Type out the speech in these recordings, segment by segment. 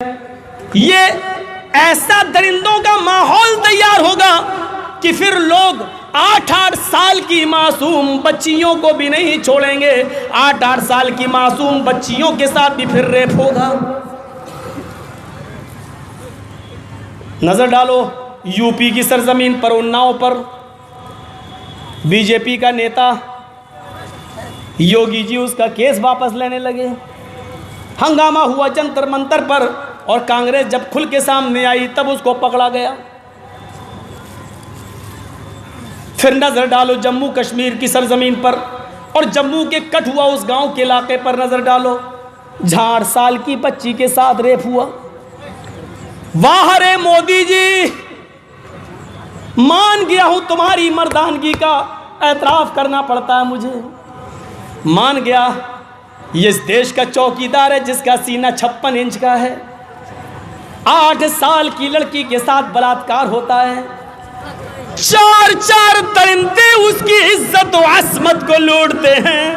ये ऐसा दरिंदों का माहौल तैयार होगा कि फिर लोग 8-8 साल की मासूम बच्चियों को भी नहीं छोड़ेंगे। 8-8 साल की मासूम बच्चियों के साथ भी फिर रेप होगा। नजर डालो यूपी की सरजमीन पर, उन्नाव पर बीजेपी का नेता योगी जी उसका केस वापस लेने लगे। हंगामा हुआ जंतर मंतर पर और कांग्रेस जब खुल के सामने आई तब उसको पकड़ा गया। फिर नजर डालो जम्मू कश्मीर की सरजमीन पर और जम्मू के कठुआ उस गांव के इलाके पर नजर डालो जहां 8 साल की बच्ची के साथ रेप हुआ। वाह रे मोदी जी, मान गया हूं तुम्हारी मर्दानगी का एतराफ करना पड़ता है मुझे। मान गया ये इस देश का चौकीदार है जिसका सीना 56 इंच का है। 8 साल की लड़की के साथ बलात्कार होता है। 4-4 दरिंदे उसकी इज्जत और असमत को लूटते हैं।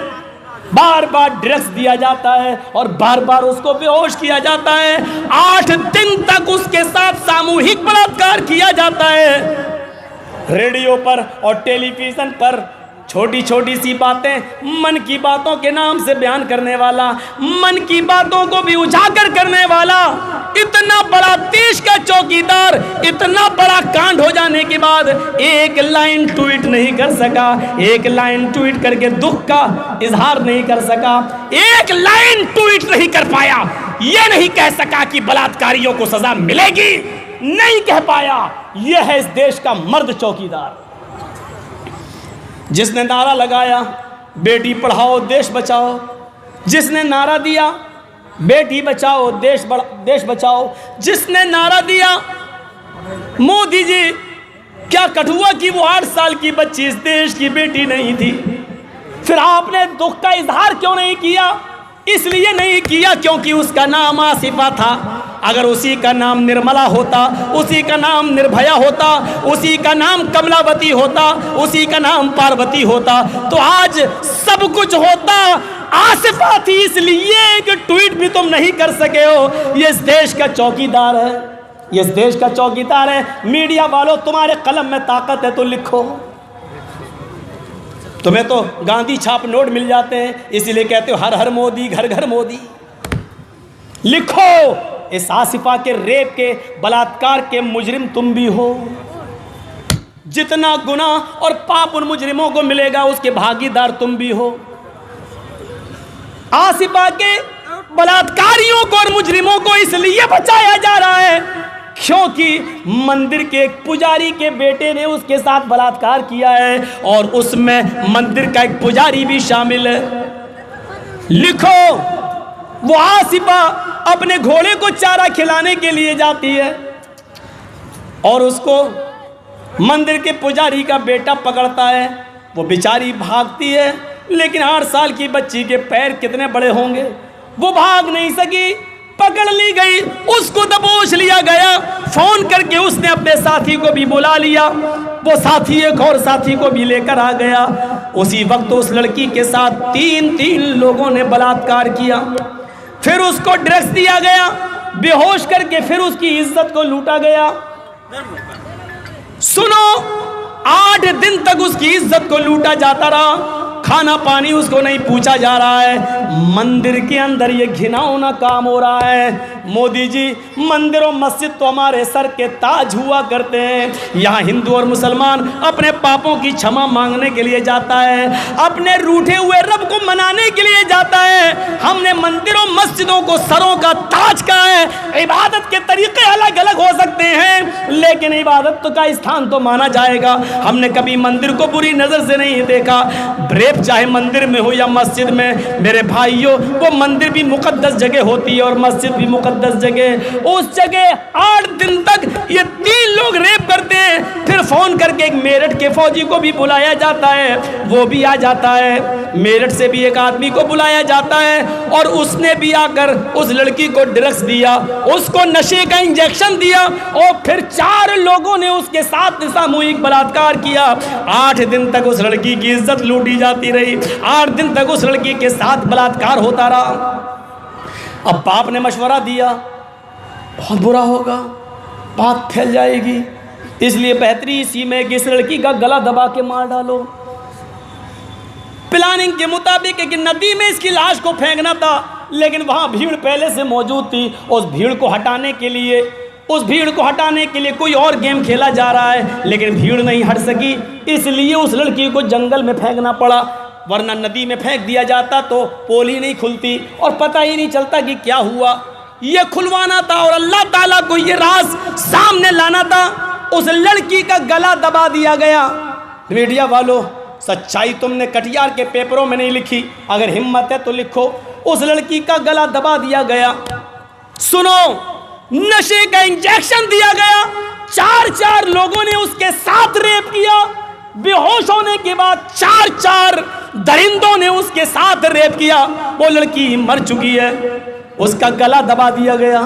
बार बार ड्रग्स दिया जाता है और बार बार उसको बेहोश किया जाता है। 8 दिन तक उसके साथ सामूहिक बलात्कार किया जाता है। रेडियो पर और टेलीविजन पर छोटी छोटी सी बातें, मन की बातों के नाम से बयान करने वाला, मन की बातों को भी उजागर करने वाला, इतना बड़ा देश का चौकीदार, इतना बड़ा कांड हो जाने के बाद एक लाइन ट्वीट नहीं कर सका। एक लाइन ट्वीट करके दुख का इजहार नहीं कर सका। एक लाइन ट्वीट नहीं कर पाया। यह नहीं कह सका कि बलात्कारियों को सजा मिलेगी, नहीं कह पाया। यह है इस देश का मर्द चौकीदार जिसने नारा लगाया बेटी पढ़ाओ देश बचाओ, जिसने नारा दिया बेटी बचाओ देश बचाओ, जिसने नारा दिया मोदी जी क्या कठुआ की वो 8 साल की बच्ची इस देश की बेटी नहीं थी? फिर आपने दुख का इजहार क्यों नहीं किया? इसलिए नहीं किया क्योंकि उसका नाम आसिफा था। अगर उसी का नाम निर्मला होता, उसी का नाम निर्भया होता, उसी का नाम कमलावती होता, उसी का नाम पार्वती होता तो आज सब कुछ होता। आसिफा थी इसलिए एक ट्वीट भी तुम नहीं कर सके हो। ये इस देश का चौकीदार है, ये इस देश का चौकीदार है। मीडिया वालों, तुम्हारे कलम में ताकत है तो लिखो। तुम्हें तो गांधी छाप नोट मिल जाते हैं, इसीलिए कहते हो हर हर मोदी, घर घर मोदी। लिखो इस आसिफा के रेप के बलात्कार के मुजरिम तुम भी हो। जितना गुनाह और पाप उन मुजरिमों को मिलेगा उसके भागीदार तुम भी हो। आसिफा के बलात्कारियों को और मुजरिमों को इसलिए बचाया जा रहा है क्योंकि मंदिर के एक पुजारी के बेटे ने उसके साथ बलात्कार किया है और उसमें मंदिर का एक पुजारी भी शामिल है। लिखो वो आसिफा अपने घोड़े को चारा खिलाने के लिए जाती है और उसको मंदिर के पुजारी का बेटा पकड़ता है। वो बेचारी भागती है लेकिन 8 साल की बच्ची के पैर कितने बड़े होंगे, वो भाग नहीं सकी, पकड़ ली गई, उसको दबोच लिया गया। फोन करके उसने अपने साथी को भी बुला लिया। वो साथी एक और साथी को भी लेकर आ गया। उसी वक्त उस लड़की के साथ 3 लोगों ने बलात्कार किया। फिर उसको ड्रग्स दिया गया, बेहोश करके फिर उसकी इज्जत को लूटा गया। सुनो, 8 दिन तक उसकी इज्जत को लूटा जाता रहा। खाना पानी उसको नहीं पूछा जा रहा है। मंदिर के अंदर ये घिनौना काम हो रहा है। मोदी जी, मंदिर और मस्जिद तो हमारे सर के ताज हुआ करते हैं। यहाँ हिंदू और मुसलमान अपने पापों की क्षमा मांगने के लिए जाता है, अपने रूठे हुए रब को मनाने के लिए जाता है। हमने मंदिरों मस्जिदों को सरों का ताज कहा है। इबादत के तरीके अलग अलग हो सकते हैं लेकिन इबादत का स्थान तो माना जाएगा। हमने कभी मंदिर को बुरी नजर से नहीं देखा। रेप चाहे मंदिर में हो या मस्जिद में, मेरे भाइयों, वो मंदिर भी मुकद्दस जगह होती है और मस्जिद भी मुकद्दस जगह। उस जगह 8 दिन तक ये 3 लोग रेप करते हैं। फिर फोन करके एक मेरठ के फौजी को भी बुलाया जाता है, वो भी आ जाता है। मेरठ से भी एक आदमी को बुलाया जाता है और उसने भी आकर उस लड़की को ड्रग्स दिया, उसको नशे का इंजेक्शन दिया और फिर 4 लोगों ने उसके साथ सामूहिक बलात्कार किया। 8 दिन तक उस लड़की की इज्जत लूटी जाती रही। 8 दिन तक उस लड़की के साथ बलात्कार होता रहा। अब बाप ने मशवरा दिया बहुत बुरा होगा, बात फैल जाएगी। इसलिए बेहतरी इसी में कि इस लड़की का गला दबा के मार डालो। प्लानिंग के मुताबिक एक नदी में इसकी लाश को फेंकना था, लेकिन वहाँ भीड़ पहले से मौजूद थी। उस भीड़ को हटाने के लिए कोई और गेम खेला जा रहा है, लेकिन भीड़ नहीं हट सकी, इसलिए उस लड़की को जंगल में फेंकना पड़ा। वरना नदी में फेंक दिया जाता तो पोल ही नहीं खुलती और पता ही नहीं चलता कि क्या हुआ। ये खुलवाना था और अल्लाह ताला को ये राज सामने लाना था। उस लड़की का गला दबा दिया गया। मीडिया वालों, सच्चाई तुमने कटियार के पेपरों में नहीं लिखी, अगर हिम्मत है तो लिखो। उस लड़की का गला दबा दिया गया। सुनो, नशे का इंजेक्शन दिया गया। 4 लोगों ने उसके साथ रेप किया। बेहोश होने के बाद 4 दरिंदों ने उसके साथ रेप किया। वो लड़की मर चुकी है, उसका गला दबा दिया गया।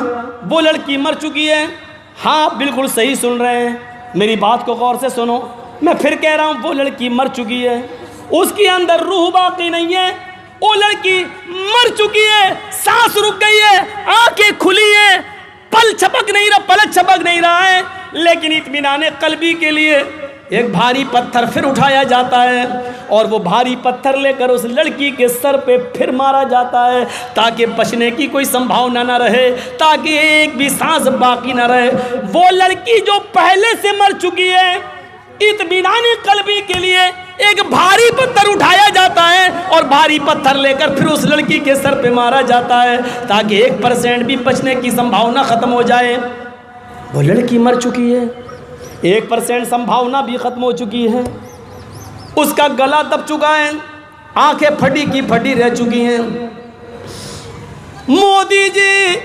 वो लड़की मर चुकी है। हाँ, बिल्कुल सही सुन रहे हैं, मेरी बात को गौर से सुनो। मैं फिर कह रहा हूँ, वो लड़की मर चुकी है, उसके अंदर रूह बाकी नहीं है। वो लड़की मर चुकी है, सांस रुक गई है, आंखें खुली है, पलक छपक नहीं रहा है। लेकिन इत्मीनाने कल्बी के लिए एक भारी पत्थर फिर उठाया जाता है और वो भारी पत्थर लेकर उस लड़की के सर पे फिर मारा जाता है, ताकि बचने की कोई संभावना न रहे, ताकि एक भी सांस बाकी न रहे। वो लड़की जो पहले से मर चुकी है, इत्मीनाने कल्बी के लिए एक भारी पत्थर उठाया जाता है और भारी पत्थर लेकर फिर उस लड़की के सर पे मारा जाता है, ताकि 1% भी बचने की संभावना खत्म हो जाए। वो लड़की मर चुकी है, 1% संभावना भी खत्म हो चुकी है। उसका गला दब चुका है, आंखें फटी की फटी रह चुकी हैं। मोदी जी,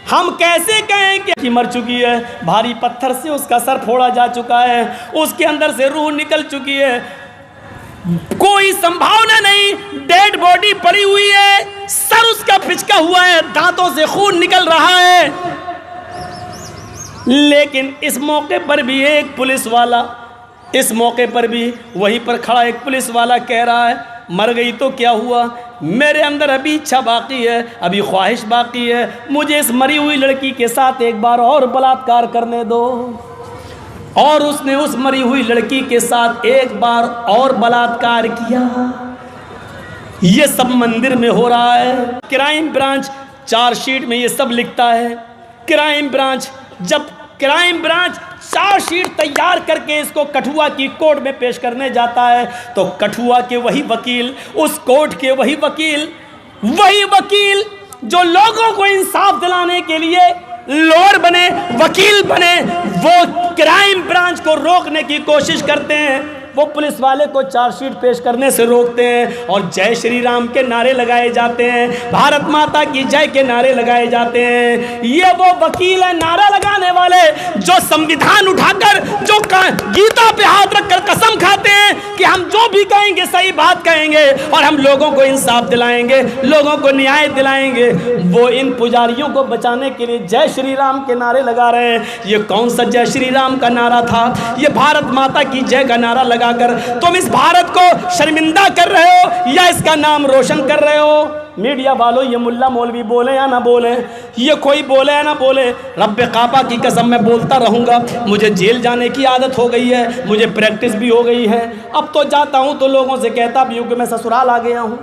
हम कैसे कहें कि मर चुकी है? भारी पत्थर से उसका सर फोड़ा जा चुका है, उसके अंदर से रूह निकल चुकी है, कोई संभावना नहीं, डेड बॉडी पड़ी हुई है, सर उसका पिचका हुआ है, दांतों से खून निकल रहा है। लेकिन इस मौके पर भी एक पुलिस वाला, इस मौके पर भी वहीं पर खड़ा एक पुलिस वाला कह रहा है, मर गई तो क्या हुआ, मेरे अंदर अभी इच्छा बाकी है, अभी ख्वाहिश बाकी है, मुझे इस मरी हुई लड़की के साथ एक बार और बलात्कार करने दो। और उसने उस मरी हुई लड़की के साथ एक बार और बलात्कार किया। ये सब मंदिर में हो रहा है। क्राइम ब्रांच चार्जशीट में ये सब लिखता है। क्राइम ब्रांच, जब क्राइम ब्रांच चार्जशीट तैयार करके इसको कठुआ की कोर्ट में पेश करने जाता है, तो कठुआ के वही वकील, उस कोर्ट के वही वकील जो लोगों को इंसाफ दिलाने के लिए लॉयर बने, वकील बने, वो क्राइम ब्रांच को रोकने की कोशिश करते हैं। वो पुलिस वाले को चार्जशीट पेश करने से रोकते हैं और जय श्री राम के नारे लगाए जाते हैं, भारत माता की जय के नारे लगाए जाते हैं। ये वो वकील है, नारा लगाने वाले, जो संविधान उठाकर, जो गीता पे हाथ रखकर कसम खाते हैं कि हम जो भी कहेंगे सही बात कहेंगे और हम लोगों को इंसाफ दिलाएंगे, लोगों को न्याय दिलाएंगे। वो इन पुजारियों को बचाने के लिए जय श्री राम के नारे लगा रहे हैं। ये कौन सा जय श्री राम का नारा था? ये भारत माता की जय का नारा लगा कर तुम इस भारत को शर्मिंदा कर रहे हो या इसका नाम रोशन कर रहे हो? मीडिया वालों, ये मुल्ला मौलवी बोले या ना बोले, ये कोई बोले या ना बोले, रब्बे काबा की कसम मैं बोलता रहूँगा। मुझे जेल जाने की आदत हो गई है, मुझे प्रैक्टिस भी हो गई है। अब तो जाता हूँ तो लोगों से कहता भी हूँ कि मैं ससुराल आ गया हूँ,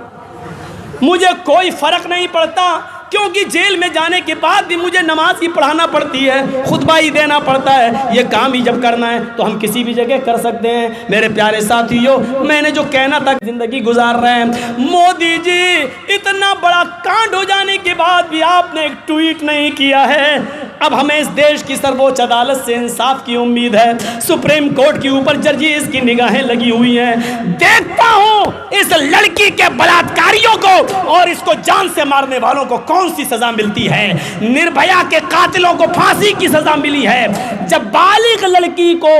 मुझे कोई फ़र्क नहीं पड़ता, क्योंकि जेल में जाने के बाद भी मुझे नमाज ही पढ़ाना पड़ती है, खुतबा ही देना पड़ता है। ये काम ही जब करना है तो हम किसी भी जगह कर सकते हैं। मेरे प्यारे साथियों, मैंने जो कहना था, जिंदगी गुजार रहे हैं। मोदी जी, इतना बड़ा कांड हो जाने के बाद भी आपने एक ट्वीट नहीं किया है। अब हमें इस देश की सर्वोच्च अदालत से इंसाफ की उम्मीद है। सुप्रीम कोर्ट के ऊपर जजेस की निगाहें लगी हुई हैं। देखता हूँ इस लड़की के बलात्कारियों को और इसको जान से मारने वालों को कौन सी सजा मिलती है। निर्भया के कातिलों को फांसी की सजा मिली है। जब बालिग लड़की को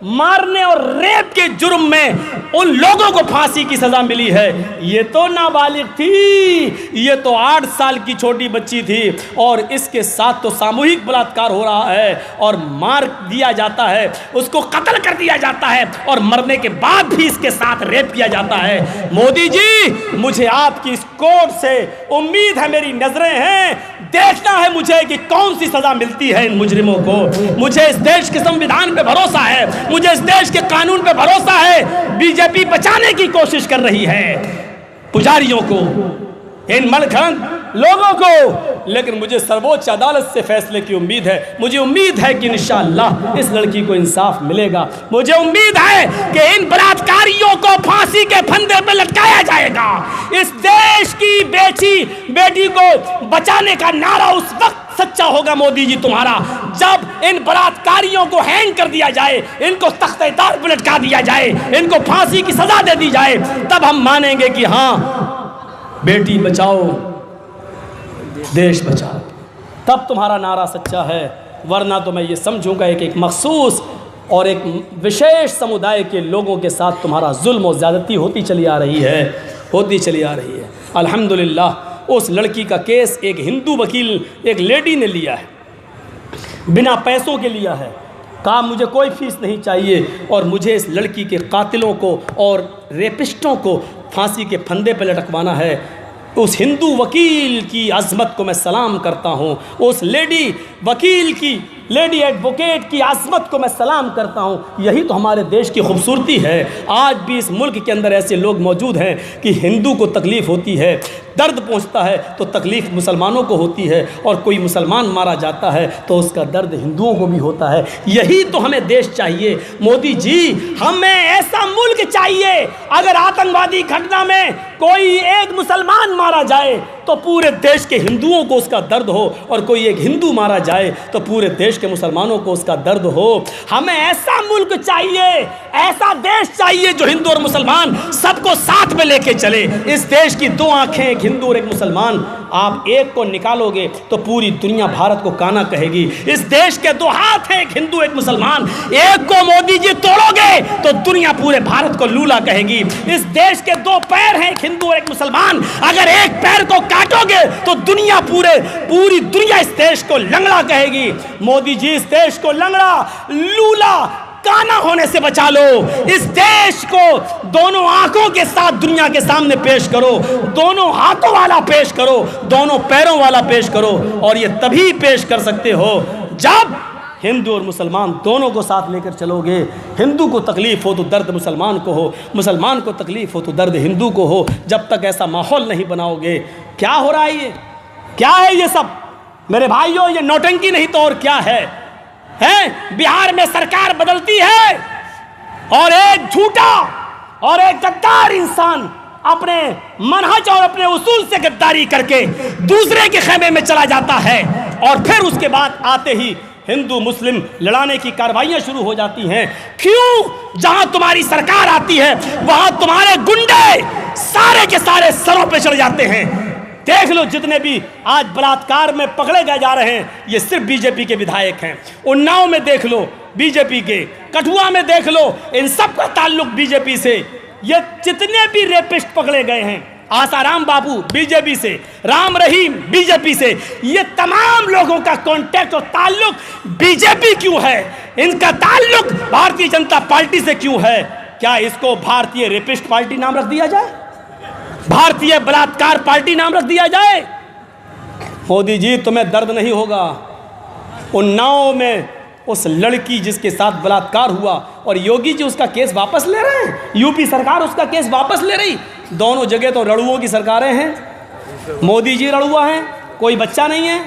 मारने और रेप के जुर्म में उन लोगों को फांसी की सजा मिली है। ये तो नाबालिग थी, ये तो 8 साल की छोटी बच्ची थी और इसके साथ तो सामूहिक बलात्कार हो रहा है और मार दिया जाता है, उसको कत्ल कर दिया जाता है और मरने के बाद भी इसके साथ रेप किया जाता है। मोदी जी, मुझे आपकी इस कोर्ट से उम्मीद है, मेरी नजरें हैं, देखना है मुझे कि कौन सी सजा मिलती है इन मुजरिमों को। मुझे इस देश के संविधान पे भरोसा है, मुझे इस देश के कानून पे भरोसा है। बीजेपी बचाने की कोशिश कर रही है पुजारियों को, इन मलखंड लोगों को, लेकिन मुझे सर्वोच्च अदालत से फैसले की उम्मीद है। मुझे उम्मीद है कि इंशाअल्लाह इस लड़की को इंसाफ मिलेगा। मुझे उम्मीद है कि इन बलात्कारियों को फांसी के फंदे पे लटकाया जाएगा। इस देश की बेटी को बचाने का नारा उस वक्त सच्चा होगा मोदी जी तुम्हारा, जब इन बलात्कारियों को हैंग कर दिया जाए, इनको तख्ते-ए-तार पर लटका दिया जाए, इनको फांसी की सजा दे दी जाए, तब हम मानेंगे कि हाँ, बेटी बचाओ देश बचाओ, तब तुम्हारा नारा सच्चा है। वरना तो मैं ये समझूंगा एक मखसूस और एक विशेष समुदाय के लोगों के साथ तुम्हारा जुल्म और ज़्यादती होती चली आ रही है। अल्हम्दुलिल्लाह उस लड़की का केस एक हिंदू वकील, एक लेडी ने लिया है, बिना पैसों के लिया है, कहा मुझे कोई फीस नहीं चाहिए और मुझे इस लड़की के कातिलों को और रेपिस्टों को फांसी के फंदे पर लटकवाना है। उस हिंदू वकील की अज़मत को मैं सलाम करता हूँ, उस लेडी वकील की, लेडी एडवोकेट की अज़मत को मैं सलाम करता हूँ। यही तो हमारे देश की खूबसूरती है। आज भी इस मुल्क के अंदर ऐसे लोग मौजूद हैं कि हिंदू को तकलीफ़ होती है, दर्द पहुँचता है तो तकलीफ़ मुसलमानों को होती है, और कोई मुसलमान मारा जाता है तो उसका दर्द हिंदुओं को भी होता है। यही तो हमें देश चाहिए मोदी जी, हमें ऐसा मुल्क चाहिए। अगर आतंकवादी घटना में कोई एक मुसलमान मारा जाए तो पूरे देश के हिंदुओं को उसका दर्द हो, और कोई एक हिंदू मारा जाए तो पूरे देश के मुसलमानों को उसका दर्द हो। हमें ऐसा मुल्क चाहिए, ऐसा देश चाहिए जो हिंदू और मुसलमान सबको साथ में लेके चले। इस देश की 2 आंखें, एक हिंदू और एक मुसलमान, आप एक को निकालोगे तो पूरी दुनिया भारत को काना कहेगी। इस देश के 2 हाथ हैं, एक हिंदू एक मुसलमान, एक को मोदी जी तोड़ोगे तो दुनिया पूरे भारत को लूला कहेगी। इस देश के 2 पैर हैं, एक हिंदू और एक मुसलमान, अगर एक पैर को काटोगे तो दुनिया पूरी दुनिया इस देश को लंगड़ा कहेगी। मोदी जी, इस देश को लंगड़ा, लूला, काना होने से बचा लो। इस देश को दोनों आंखों के साथ दुनिया के सामने पेश करो, दोनों हाथों वाला पेश करो, दोनों पैरों वाला पेश करो, और ये तभी पेश कर सकते हो जब हिंदू और मुसलमान दोनों को साथ लेकर चलोगे। हिंदू को तकलीफ़ हो तो दर्द मुसलमान को हो, मुसलमान को तकलीफ़ हो तो दर्द हिंदू को हो। जब तक ऐसा माहौल नहीं बनाओगे, क्या हो रहा है, ये क्या है ये सब मेरे भाइयों? ये नौटंकी नहीं तो और क्या है? बिहार में सरकार बदलती है और एक झूठा और एक गद्दार इंसान अपने मनहज और अपने उसूल से गद्दारी करके दूसरे के खेमे में चला जाता है, और फिर उसके बाद आते ही हिंदू मुस्लिम लड़ाने की कार्रवाइयां शुरू हो जाती हैं। क्यों? जहां तुम्हारी सरकार आती है वहां तुम्हारे गुंडे सारे के सारे सरों पे चढ़ जाते हैं। देख लो, जितने भी आज बलात्कार में पकड़े गए जा रहे हैं, ये सिर्फ बीजेपी के विधायक हैं। उन्नाव में देख लो बीजेपी के, कठुआ में देख लो, इन सब का ताल्लुक बीजेपी से। ये जितने भी रेपिस्ट पकड़े गए हैं, आसाराम बाबू बीजेपी से, राम रहीम बीजेपी से, ये तमाम लोगों का कॉन्टैक्ट और ताल्लुक बीजेपी क्यों है? इनका ताल्लुक भारतीय जनता पार्टी से क्यों है? क्या इसको भारतीय रेपिस्ट पार्टी नाम रख दिया जाए? भारतीय बलात्कार पार्टी नाम रख दिया जाए? मोदी जी, तुम्हें दर्द नहीं होगा। उन्नाव में उस लड़की जिसके साथ बलात्कार हुआ, और योगी जी उसका केस वापस ले रहे हैं, यूपी सरकार उसका केस वापस ले रही। दोनों जगह तो रड़ुओं की सरकारें हैं। मोदी जी रड़ुआ हैं, कोई बच्चा नहीं है,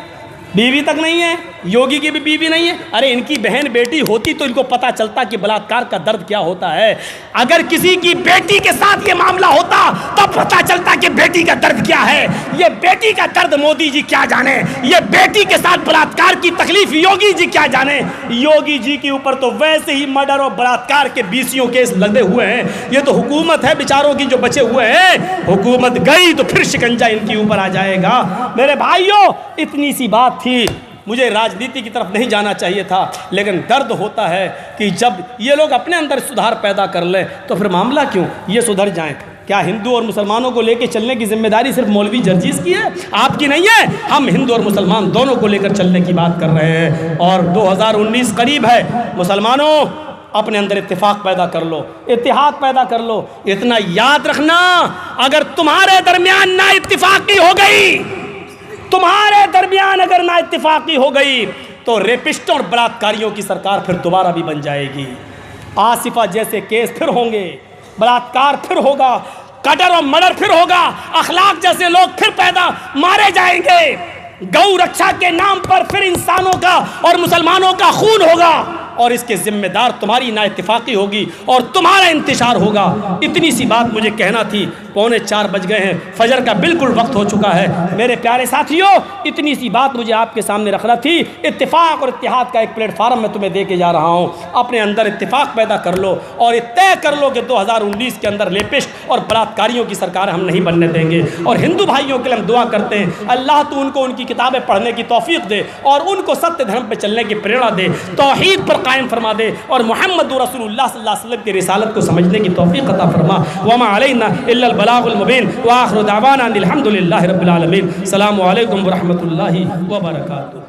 बीवी तक नहीं है, योगी की भी बीवी नहीं है। अरे इनकी बहन बेटी होती तो इनको पता चलता कि बलात्कार का दर्द क्या होता है। अगर किसी की बेटी के साथ ये मामला होता तब पता चलता कि बेटी का दर्द क्या है। ये बेटी का दर्द मोदी जी क्या जाने, ये बेटी के साथ बलात्कार की तकलीफ योगी जी क्या जाने। योगी जी के ऊपर तो वैसे ही मर्डर और बलात्कार के 20 केस लगे हुए हैं। ये तो हुकूमत है बेचारों की जो बचे हुए हैं, हुकूमत गई तो फिर शिकंजा इनके ऊपर आ जाएगा। मेरे भाइयों, इतनी सी बात थी मुझे राजनीति की तरफ नहीं जाना चाहिए था, लेकिन दर्द होता है कि जब ये लोग अपने अंदर सुधार पैदा कर लें तो फिर मामला क्यों ये सुधर जाएं। क्या हिंदू और मुसलमानों को लेकर चलने की जिम्मेदारी सिर्फ मौलवी जर्जीस की है, आपकी नहीं है? हम हिंदू और मुसलमान दोनों को लेकर चलने की बात कर रहे हैं। और 2019 करीब है, मुसलमानों अपने अंदर इत्तेफाक पैदा कर लो, इत्तेहाद पैदा कर लो। इतना याद रखना, अगर तुम्हारे दरमियान ना इत्तेफाकी हो गई, तुम्हारे दरमियान अगर ना इत्तेफाकी हो गई तो रेपिस्टों और बलात्कारियों की सरकार फिर दोबारा भी बन जाएगी। आसिफा जैसे केस फिर होंगे, बलात्कार फिर होगा, कटर और मर्डर फिर होगा, अखलाक जैसे लोग फिर पैदा मारे जाएंगे। गौ रक्षा के नाम पर फिर इंसानों का और मुसलमानों का खून होगा और इसके जिम्मेदार तुम्हारी ना इत्तेफाकी होगी और तुम्हारा इंतशार होगा। इतनी सी बात मुझे कहना थी। 3:45 बज गए हैं, फजर का बिल्कुल वक्त हो चुका है। मेरे प्यारे साथियों, इतनी सी बात मुझे आपके सामने रखना थी। इत्तेफाक और इत्तेहाद का एक प्लेटफार्म मैं तुम्हें दे के जा रहा हूँ। अपने अंदर इत्तेफाक पैदा कर लो और ये तय कर लो कि 2019 के अंदर रेपिस्ट और बलात्कारियों की सरकार हम नहीं बनने देंगे। और हिंदू भाइयों के लिए हम दुआ करते हैं, अल्लाह तो उनको उनकी किताबें पढ़ने की तौफीक दे और उनको सत्य धर्म पर चलने की प्रेरणा दे, तौहीद पर कायम फरमा दे और मोहम्मद रसूलुल्लाह सल्लल्लाहु अलैहि वसल्लम की रिसालत को समझने की तौफीक अता फरमा। वमा अलैना इल्लल बलागुल मुबीन व आखिरु दावाना अनिल हम्दुलिल्लाहि रब्बिल आलमीन। अस्सलामु अलैकुम व रहमतुल्लाहि व बरकातुहू।